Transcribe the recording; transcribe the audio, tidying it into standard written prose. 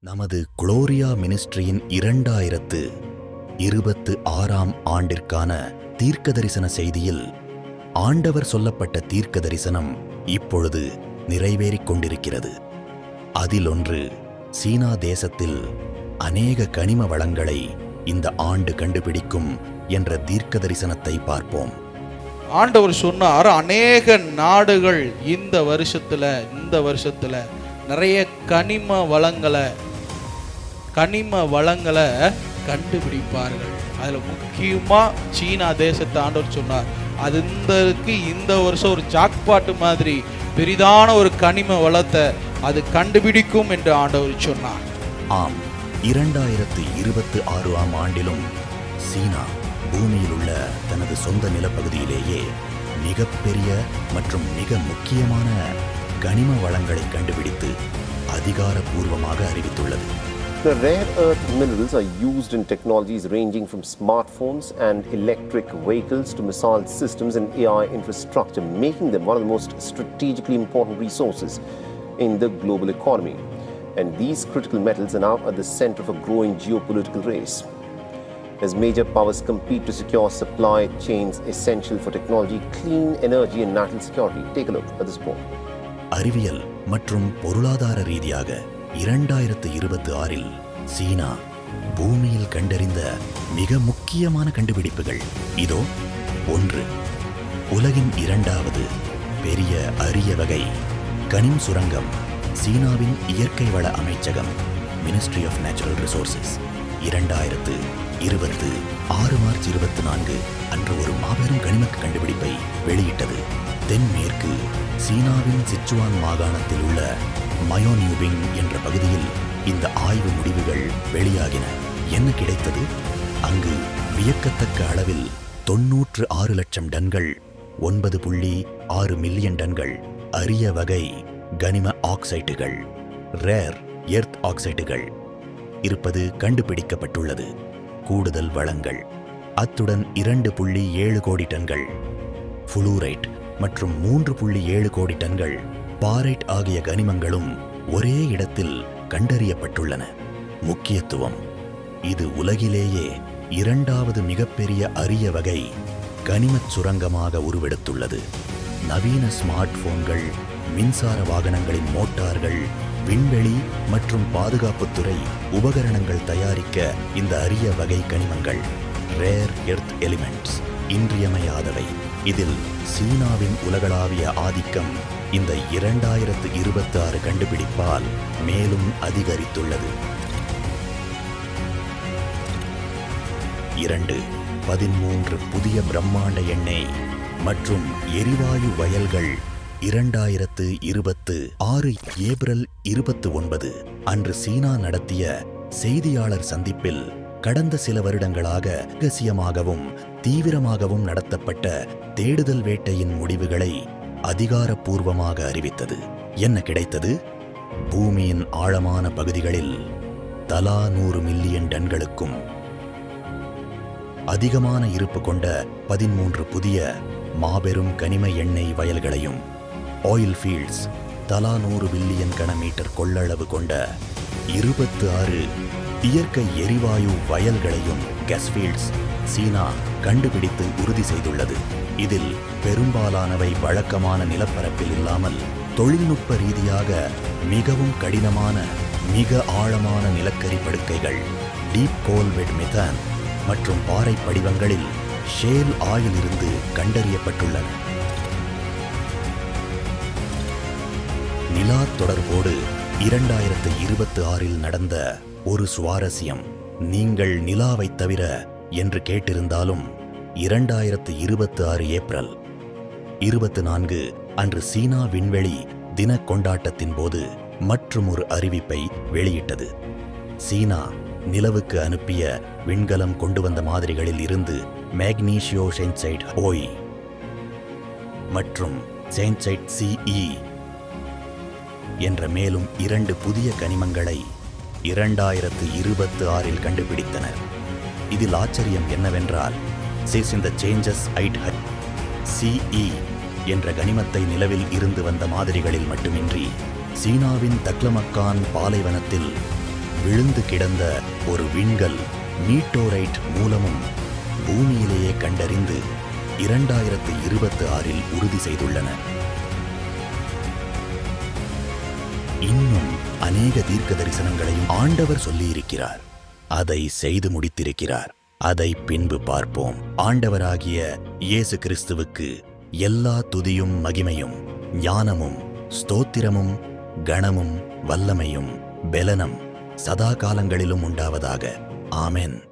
நமது குளோரியா மினிஸ்ட்ரியின் 2026ஆம் ஆண்டிற்கான தீர்க்கதரிசன செய்தியில் ஆண்டவர் சொல்லப்பட்ட தீர்க்க தரிசனம் இப்பொழுது நிறைவேறிக் கொண்டிருக்கிறது. அதிலொன்று, சீனா தேசத்தில் அநேக கனிம வளங்களை இந்த ஆண்டு கண்டுபிடிக்கும் என்ற தீர்க்க தரிசனத்தை பார்ப்போம். ஆண்டவர் சொன்னார், அநேக நாடுகள் இந்த வருஷத்துல நிறைய கனிம வளங்களை கண்டுபிடிப்பார்கள். அதுல முக்கியமா சீனா தேசத்தை ஆண்டவர் சொன்னார், அது இந்த வருஷம் ஒரு ஜாக்பாட்டு மாதிரி பெரிதான ஒரு கனிம வளத்தை அது கண்டுபிடிக்கும் என்று ஆண்டவர் சொன்னார். ஆம், 2026ஆம் ஆண்டிலும் சீனா பூமியில் உள்ள தனது சொந்த நிலப்பகுதியிலேயே மிகப்பெரிய மற்றும் மிக முக்கியமான கனிம வளங்களை கண்டுபிடித்து அதிகாரப்பூர்வமாக அறிவித்துள்ளது. The rare earth minerals are used in technologies ranging from smartphones and electric vehicles to missile systems and AI infrastructure, making them one of the most strategically important resources in the global economy. And these critical metals are now at the center of a growing geopolitical race. As major powers compete to secure supply chains essential for technology, clean energy and national security. Take a look at this report. அறிவியல் மற்றும் பொருளாதார ரீதியாக 2026இல் சீனா பூமியில் கண்டறிந்த மிக முக்கியமான கண்டுபிடிப்புகள் இதோ. 1. உலகின் 2வது பெரிய அரிய வகை கனிம சுரங்கம். சீனாவின் இயற்கை வள அமைச்சகம் ministry of natural resources 2026 March 24 அன்று ஒரு மாபெரும் கனிம கண்டுபிடிப்பை வெளியிட்டது. தென்மேற்கு சீனாவின் சிச்சுவான் மாகாணத்தில் உள்ள மயோனியூபிங் என்ற பகுதியில் இந்த ஆய்வு முடிவுகள் வெளியாகின. என்ன கிடைத்தது? அங்கு வியக்கத்தக்க அளவில் 96 லட்சம் டன்கள், 9.6 மில்லியன் டன்கள் அரிய வகை கனிம ஆக்சைட்டுகள், ரேர் எர்த் ஆக்சைட்டுகள் இருப்பது கண்டுபிடிக்கப்பட்டுள்ளது. கூடுதல் வளங்கள், அத்துடன் 2.7 கோடி டன்கள் ஃபுளூரைட் மற்றும் 3.7 கோடி டன்கள் பாரைட் ஆகிய கனிமங்களும் ஒரே இடத்தில் கண்டறியப்பட்டுள்ளன. முக்கியத்துவம், இது உலகிலேயே 2வது மிகப்பெரிய அரிய வகை கனிமச் சுரங்கமாக உருவெடுத்துள்ளது. நவீன ஸ்மார்ட் போன்கள், மின்சார வாகனங்களின் மோட்டார்கள், விண்வெளி மற்றும் பாதுகாப்புத்துறை உபகரணங்கள் தயாரிக்க இந்த அரிய வகை கனிமங்கள் ரேர் எர்த் எலிமெண்ட்ஸ் இன்றியமையாதவை. இதில் சீனாவின் உலகளாவிய ஆதிக்கம் இந்த 2026 கண்டுபிடிப்பால் மேலும் அதிகரித்துள்ளது. 2. 13 புதிய பிரம்மாண்ட எண்ணெய் மற்றும் எரிவாயு வயல்கள். 2026 ஏப்ரல் 29 அன்று சீனா நடத்திய செய்தியாளர் சந்திப்பில் கடந்த சில வருடங்களாக ரகசியமாகவும் தீவிரமாகவும் நடத்தப்பட்ட தேடுதல் வேட்டையின் முடிவுகளை அதிகாரப்பூர்வமாக அறிவித்தது. என்ன கிடைத்தது? பூமியின் ஆழமான பகுதிகளில் தலா 100 மில்லியன் டன்களுக்கும் அதிகமான இருப்பு கொண்ட 13 புதிய மாபெரும் கனிம எண்ணெய் வயல்களையும், ஆயில் ஃபீல்ட்ஸ் தலா 100 பில்லியன் கனமீட்டர் கொள்ளளவு கொண்ட 26 இயற்கை எரிவாயு வயல்களையும், கேஸ்ஃபீல்ட்ஸ் சீனா கண்டுபிடித்து உறுதி செய்துள்ளது. இதில் பெரும்பாலானவை வழக்கமான நிலப்பரப்பில் இல்லாமல் தொழில்நுட்ப ரீதியாக மிகவும் கடினமான மிக ஆழமான நிலக்கரி படுக்கைகள், டீப் கோல் பெட் மெத்தான் மற்றும் பாறை படிவங்களில் ஷேல் ஆயில் இருந்து கண்டறியப்பட்டுள்ளன. நிலா தொடர்போடு 2026இல் நடந்த ஒரு சுவாரஸ்யம். நீங்கள் நிலாவை தவிர என்று கேட்டிருந்தாலும் 2026 ஏப்ரல் 24 அன்று சீனா விண்வெளி தின கொண்டாட்டத்தின் போது மற்றும் ஒரு அறிவிப்பை வெளியிட்டது. சீனா நிலவுக்கு அனுப்பிய விண்கலம் கொண்டு வந்த மாதிரிகளில் இருந்து மேக்னீசியோ சென்சைட் ஓய் மற்றும் சென்சைட் சிஇ என்ற மேலும் 2 புதிய கனிமங்களை 2026இல் கண்டுபிடித்தனர். இதில் ஆச்சரியம் என்னவென்றால், இந்த சேஞ்சஸ் சிஇ என்ற கனிமத்தை நிலவில் இருந்து வந்த மாதிரிகளில் மட்டுமின்றி சீனாவின் தக்லமக்கான் பாலைவனத்தில் விழுந்து கிடந்த ஒரு விண்கல் மீட்டோரைட் மூலமும் பூமியிலேயே கண்டறிந்து 2026 உறுதி செய்துள்ளன. இன்னும் அநேக தீர்க்க தரிசனங்களையும் ஆண்டவர் சொல்லியிருக்கிறார். அதை செய்து முடித்திருக்கிறார். அதை பின்பு பார்ப்போம். ஆண்டவராகிய இயேசு கிறிஸ்துவுக்கு எல்லா துதியும் மகிமையும் ஞானமும் ஸ்தோத்திரமும் கணமும் வல்லமையும் பெலனம் சதா காலங்களிலும் உண்டாவதாக. ஆமென்.